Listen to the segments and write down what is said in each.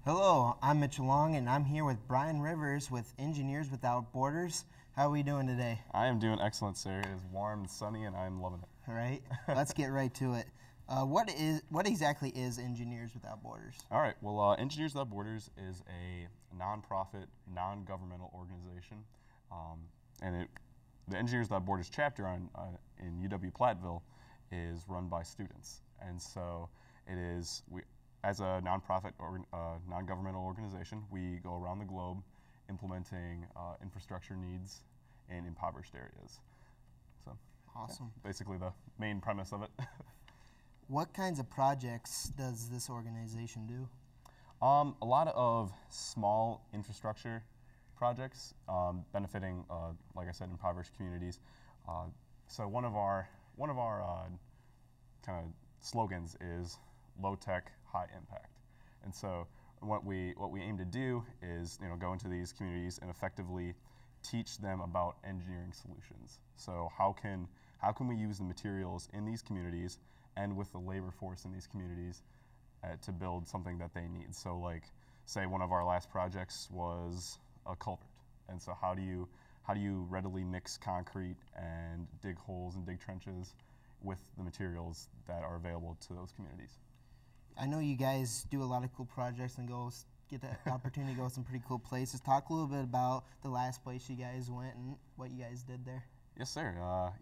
Hello, I'm Mitch Long, and I'm here with Brian Rivers with Engineers Without Borders. How are we doing today? I am doing excellent, sir. It is warm and sunny, and I'm loving it. All right, let's get right to it. What exactly is Engineers Without Borders? All right, well, Engineers Without Borders is a nonprofit, non-governmental organization, and the Engineers Without Borders chapter in UW-Platteville is run by students, and so it is as a nonprofit or non-governmental organization, we go around the globe implementing infrastructure needs in impoverished areas. So, awesome. Yeah, basically the main premise of it. What kinds of projects does this organization do? A lot of small infrastructure projects benefiting, like I said, impoverished communities. So one of our kind of slogans is low tech, high impact. And so what we aim to do is go into these communities and effectively teach them about engineering solutions. So how can we use the materials in these communities and with the labor force in these communities to build something that they need. So like, say one of our last projects was a culvert. And so how do you readily mix concrete and dig holes and dig trenches with the materials that are available to those communities? I know you guys do a lot of cool projects and get the opportunity to go to some pretty cool places. Talk a little bit about the last place you guys went and what you guys did there. Yes, sir.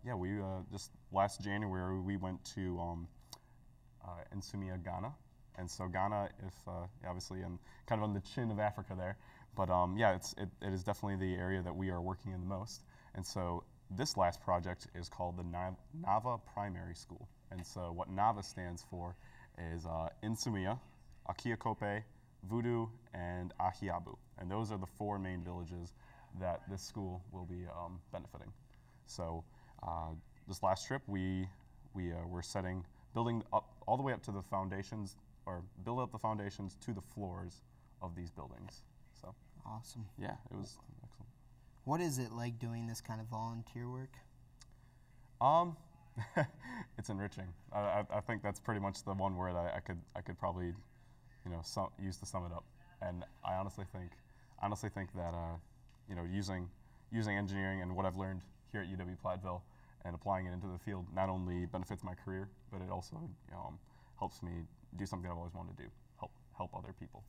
Yeah, we just last January we went to Nsumia, Ghana, and so Ghana, obviously, I'm kind of on the chin of Africa there, but yeah, it is definitely the area that we are working in the most. And so this last project is called the Nava Primary School, and so what Nava stands for is Nsumia, Akiakope, Voodoo, and Ahiabu, and those are the four main villages that this school will be benefiting. So this last trip, we were building up all the way up to the foundations, or build up the foundations to the floors of these buildings. So awesome. Yeah, it was excellent. What is it like doing this kind of volunteer work? It's enriching. I think that's pretty much the one word I could probably use to sum it up. And I honestly think that using engineering and what I've learned here at UW-Platteville and applying it into the field not only benefits my career, but it also helps me do something I've always wanted to do, help other people.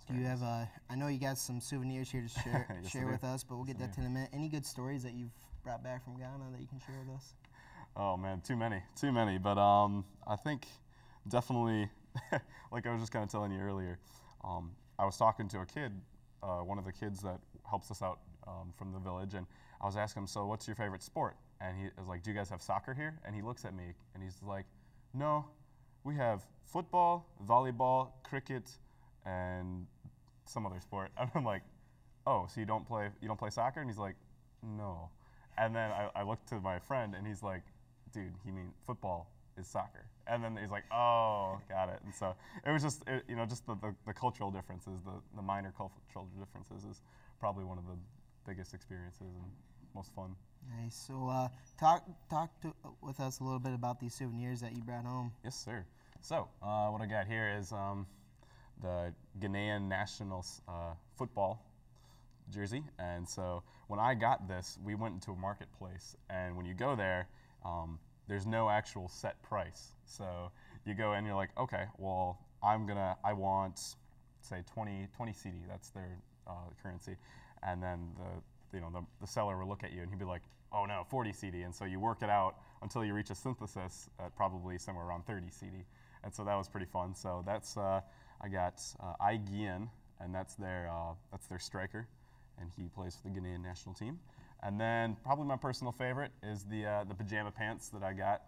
Do you have I know you got some souvenirs here to share Yes, share with us, but we'll get that in a minute. Any good stories that you've brought back from Ghana that you can share with us? Oh man, too many. But I think definitely, like I was just kind of telling you earlier, I was talking to a kid, one of the kids that helps us out from the village, and I was asking him, so what's your favorite sport? And he was like, do you guys have soccer here? And he looks at me and he's like, no, we have football, volleyball, cricket, and some other sport. And I'm like, oh, so you don't play soccer? And he's like, no. And then I looked to my friend and he's like, dude, he means football is soccer. And then he's like, oh, got it. And so it was just, just the cultural differences, the minor cultural differences is probably one of the biggest experiences and most fun. Nice. So talk with us a little bit about these souvenirs that you brought home. Yes, sir. So what I got here is the Ghanaian national football jersey. And so when I got this, we went into a marketplace, and when you go there, there's no actual set price. So you go and you're like, okay, well, I want, say 20 CD, that's their currency. And then the seller will look at you and he'd be like, oh no, 40 CD. And so you work it out until you reach a synthesis at probably somewhere around 30 CD. And so that was pretty fun. So that's, I got Gian, and that's their striker, and he plays for the Ghanaian national team. And then probably my personal favorite is the pajama pants that I got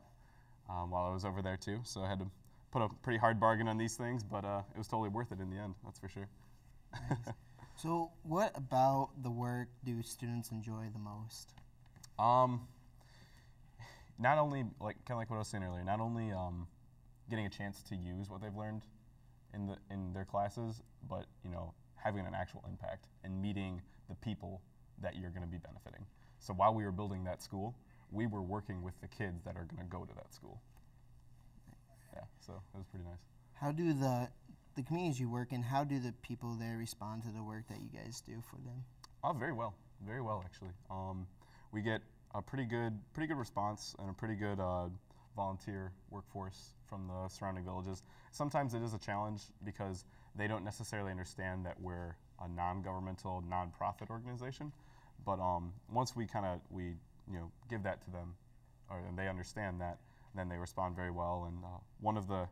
while I was over there too. So I had to put a pretty hard bargain on these things, but it was totally worth it in the end, that's for sure. Nice. So what about the work do students enjoy the most? Not only, kind of like what I was saying earlier, not only getting a chance to use what they've learned in their classes, but having an actual impact and meeting the people that you're going to be benefiting. So while we were building that school, we were working with the kids that are going to go to that school. Yeah, so it was pretty nice. How do the the communities you work in, how do the people there respond to the work that you guys do for them? Oh, very well actually. We get a pretty good response and a pretty good volunteer workforce from the surrounding villages. Sometimes it is a challenge because they don't necessarily understand that we're a non-governmental, non-profit organization. But once we give that to them, and they understand that, then they respond very well. And one of the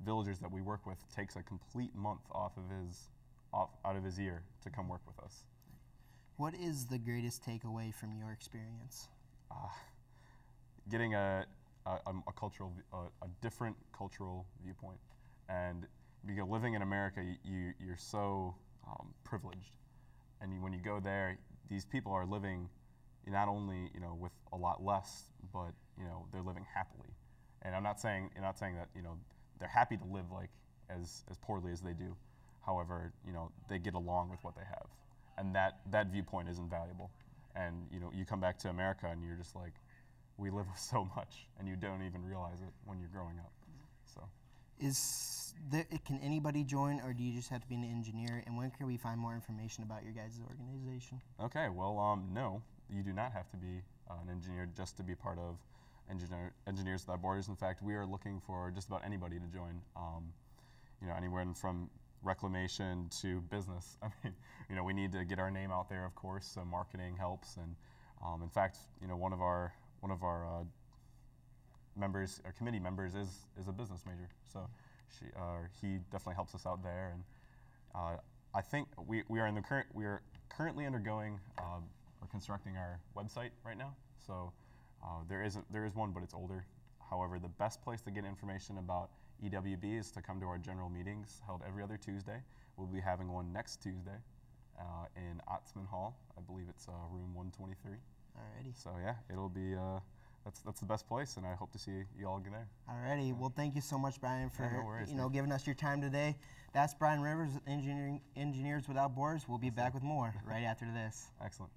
villagers that we work with takes a complete month out of his year to come work with us. What is the greatest takeaway from your experience? Getting a different cultural viewpoint, and because living in America, you're so privileged, and when you go there, these people are living not only with a lot less, but they're living happily. And I'm not saying that they're happy to live like as poorly as they do. However, they get along with what they have, and that viewpoint is invaluable. And you come back to America and you're just like, we live with so much, and you don't even realize it when you're growing up. So, can anybody join, or do you just have to be an engineer? And when can we find more information about your guys' organization? Okay, well, no, you do not have to be an engineer just to be part of Engineers Without Borders. In fact, we are looking for just about anybody to join. Anywhere from reclamation to business. I mean, we need to get our name out there, of course. So marketing helps, and in fact, one of our members, our committee members, is a business major. So he definitely helps us out there, and I think we are currently undergoing or constructing our website right now. So there is one, but it's older. However, the best place to get information about EWB is to come to our general meetings held every other Tuesday. We'll be having one next Tuesday in Otzman Hall. I believe it's room 123. Alrighty. So yeah, it'll be that's the best place, and I hope to see you all there. Alrighty. Yeah. Well, thank you so much, Brian, for no worries, giving us your time today. That's Brian Rivers, Engineers Without Borders. We'll be back with more right after this. Excellent.